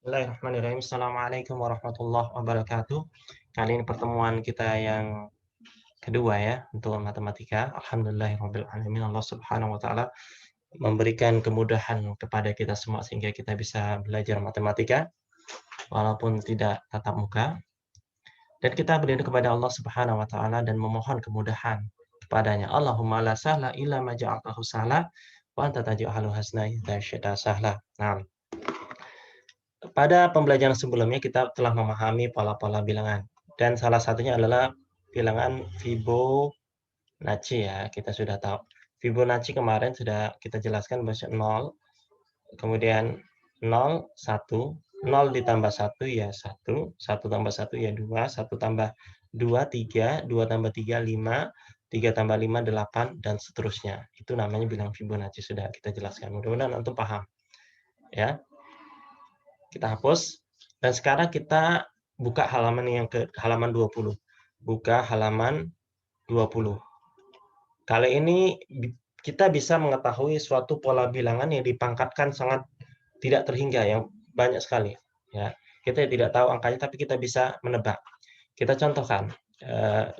Bismillahirrahmanirrahim. Assalamualaikum warahmatullahi wabarakatuh. Kali ini pertemuan kita yang kedua ya untuk matematika. Alhamdulillahirabbil alamin. Allah Subhanahu wa taala memberikan kemudahan kepada kita semua sehingga kita bisa belajar matematika walaupun tidak tatap muka. Dan kita berdoa kepada Allah Subhanahu wa taala dan memohon kemudahan kepadanya. Allahumma la sahla illa ma ja'altahu sahla wa anta taj'alul hasna idza syi'ta sahla. Nah, pada pembelajaran sebelumnya kita telah memahami pola-pola bilangan dan salah satunya adalah bilangan Fibonacci ya, kita sudah tahu. Fibonacci kemarin sudah kita jelaskan bahwa 0, kemudian 0, 1, 0 ditambah 1 ya 1, 1 tambah 1 ya 2, 1 tambah 2, 3, 2 tambah 3, 5, 3 tambah 5, 8, dan seterusnya. Itu namanya bilangan Fibonacci, sudah kita jelaskan. Mudah-mudahan antum paham. Ya. Kita hapus. Dan sekarang kita buka halaman yang ke halaman 20. Buka halaman 20. Kali ini kita bisa mengetahui suatu pola bilangan yang dipangkatkan sangat tidak terhingga, yang banyak sekali. Ya, kita tidak tahu angkanya, tapi kita bisa menebak. Kita contohkan,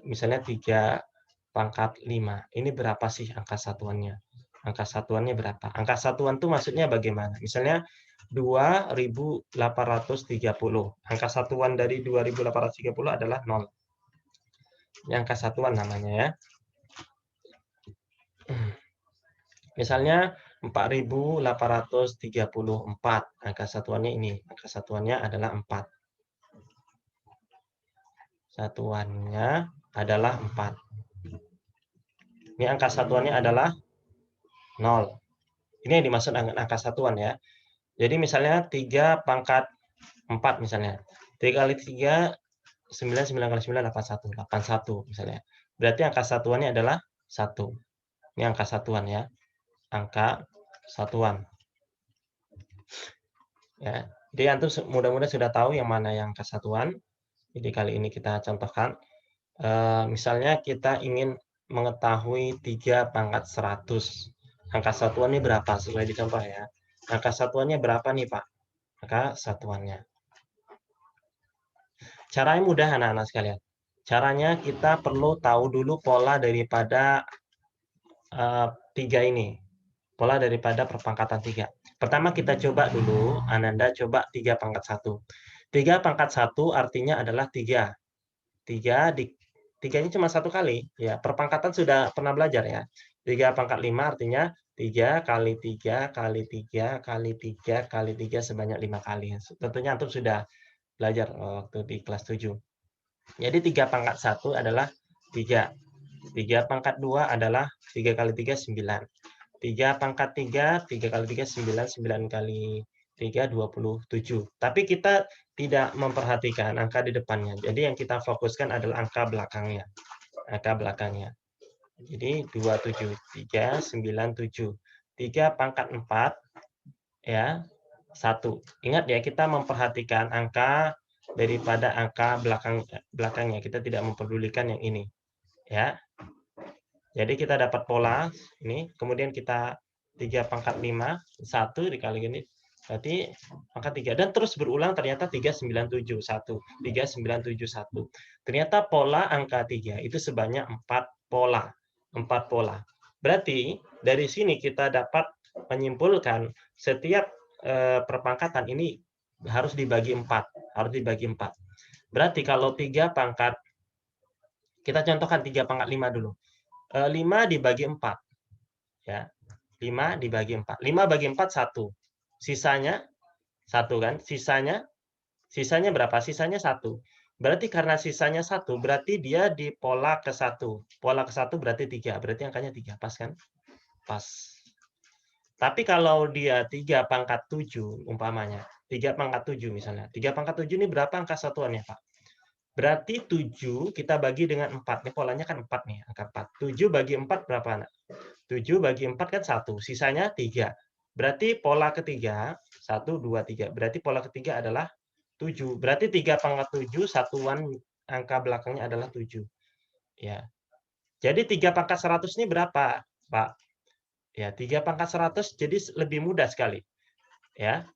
misalnya 3 pangkat 5. Ini berapa sih angka satuannya? Angka satuannya berapa? Angka satuan itu maksudnya bagaimana? Misalnya 2.830. Angka satuan dari 2.830 adalah 0. Ini angka satuan namanya ya. Misalnya 4.834. Angka satuannya ini. Angka satuannya adalah 4. Satuannya adalah 4. Ini angka satuannya adalah 0. Ini yang dimaksud dengan angka satuan ya. Jadi misalnya 3 pangkat 4 misalnya. 3 kali 3, 9, 9 kali 9, 81. 81 misalnya. Berarti angka satuannya adalah 1. Ini angka satuan ya. Angka satuan. Ya. Jadi antum mudah-mudahan sudah tahu yang mana yang angka satuan. Jadi kali ini kita contohkan. Misalnya kita ingin mengetahui 3 pangkat 100. Angka satuannya berapa? Sesuai dicontoh ya. Angka satuannya berapa nih Pak? Angka satuannya. Caranya mudah anak-anak sekalian. Caranya kita perlu tahu dulu pola daripada 3 ini. Pola daripada perpangkatan 3. Pertama kita coba dulu, Ananda coba 3 pangkat 1. 3 pangkat 1 artinya adalah 3. 3 di 3-nya cuma 1 kali. Ya, perpangkatan sudah pernah belajar ya. 3 pangkat 5 artinya 3 kali 3 kali 3 kali 3 kali 3 sebanyak 5 kali. Tentunya antum sudah belajar waktu di kelas 7. Jadi 3 pangkat 1 adalah 3. 3 pangkat 2 adalah 3 kali 3, 9. 3 pangkat 3, 3 kali 3, 9. 9 kali 3, 27. Tapi kita tidak memperhatikan angka di depannya. Jadi yang kita fokuskan adalah angka belakangnya. Angka belakangnya. Jadi 27, 3, 9, 7. 3 pangkat 4, ya, 1. Ingat ya, kita memperhatikan angka daripada angka belakangnya. Kita tidak memperdulikan yang ini. Ya. Jadi kita dapat pola ini, kemudian kita 3 pangkat 5, 1 dikali ini, berarti angka 3. Dan terus berulang ternyata 397, 1, 3971. Ternyata pola angka 3 itu sebanyak 4 pola. 4 pola. Berarti dari sini kita dapat menyimpulkan setiap perpangkatan ini harus dibagi 4. Harus dibagi 4. Berarti kalau 3 pangkat, kita contohkan 3 pangkat 5 dulu. 5 dibagi 4. Ya. 5 dibagi 4. 5 bagi 4, 1. Sisanya 1 kan? Sisanya berapa? Sisanya 1. Berarti karena sisanya 1, berarti dia di pola ke-1. Pola ke-1 berarti 3. Berarti angkanya 3. Pas kan? Pas. Tapi kalau dia 3 pangkat 7 umpamanya. 3 pangkat 7 misalnya. 3 pangkat 7 ini berapa angka satuannya, Pak? Berarti 7 kita bagi dengan 4. Ini polanya kan 4 nih, angka 4. 7 bagi 4 berapa, anak? 7 bagi 4 kan 1, sisanya 3. Berarti pola ketiga, 1, 2, 3. Berarti pola ketiga adalah 7. Berarti 3 pangkat 7, satuan angka belakangnya adalah 7. Ya. Jadi 3 pangkat 100 ini berapa, Pak? Ya, 3 pangkat 100 jadi lebih mudah sekali. Ya.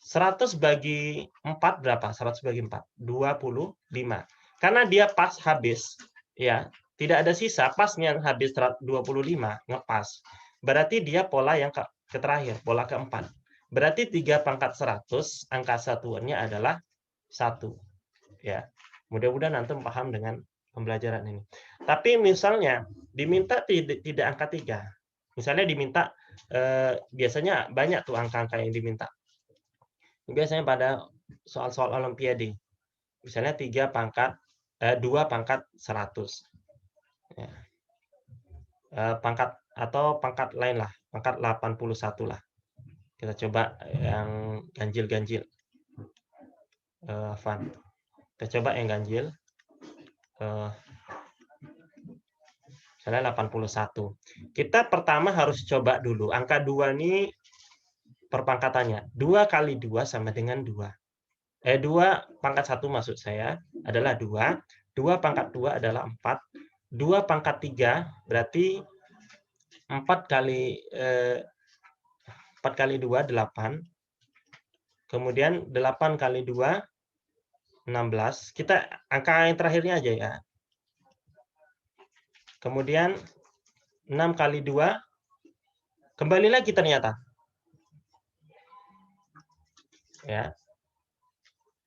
100 bagi 4 berapa? 100 bagi 4, 25. Karena dia pas habis, ya, tidak ada sisa, pasnya habis 25, ngepas. Berarti dia pola yang ke terakhir, pola keempat. Berarti 3 pangkat 100, angka satuannya adalah 1. Ya. Mudah-mudahan antum paham dengan pembelajaran ini. Tapi misalnya diminta tidak angka 3. Misalnya diminta biasanya banyak tuh angka-angka yang diminta. Biasanya pada soal-soal olimpiade. Misalnya 2 pangkat 100. Ya. Pangkat atau pangkat lain lah, pangkat 81 lah. Kita coba yang ganjil-ganjil. Fun. Kita coba yang ganjil. Misalnya 81. Kita pertama harus coba dulu. Angka 2 ini perpangkatannya. 2 kali 2 sama dengan 2. 2 pangkat 1 maksud saya adalah 2. 2 pangkat 2 adalah 4. 2 pangkat 3 berarti 4 kali 2, 8. Kemudian 8 kali 2, 16. Kita angka yang terakhirnya aja ya. Kemudian 6 kali 2, kembali lagi ternyata. Ya.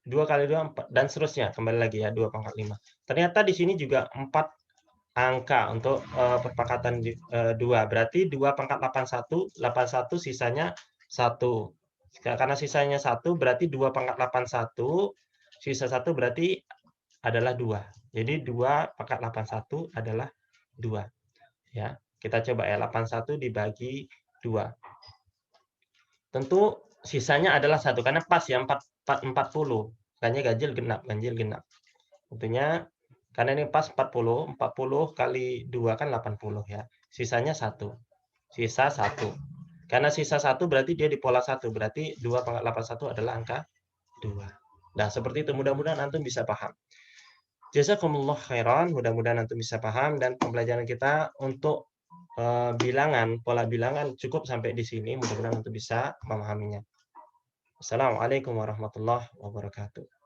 2 kali 2, 4. Dan seterusnya. Kembali lagi ya, 2 pangkat 5. Ternyata di sini juga 4 angka untuk perpangkatan 2. Berarti 2 pangkat 81, 81 sisanya 1. Karena sisanya 1, berarti 2 pangkat 81, sisa 1 berarti adalah 2. Jadi 2 pangkat 81 adalah 2. Ya, kita coba ya, 81 dibagi 2. Tentu sisanya adalah 1, karena pas ya, 40. Makanya ganjil genap. Tentunya karena ini pas 40 kali 2 kan 80 ya. Sisanya 1. Sisa 1. Karena sisa 1 berarti dia di pola 1. Berarti 2 pangkat 81 adalah angka 2. Nah, seperti itu. Mudah-mudahan antum bisa paham. Jazakumullah khairan. Mudah-mudahan antum bisa paham. Dan pembelajaran kita untuk bilangan, pola bilangan cukup sampai di sini. Mudah-mudahan antum bisa memahaminya. Assalamualaikum warahmatullahi wabarakatuh.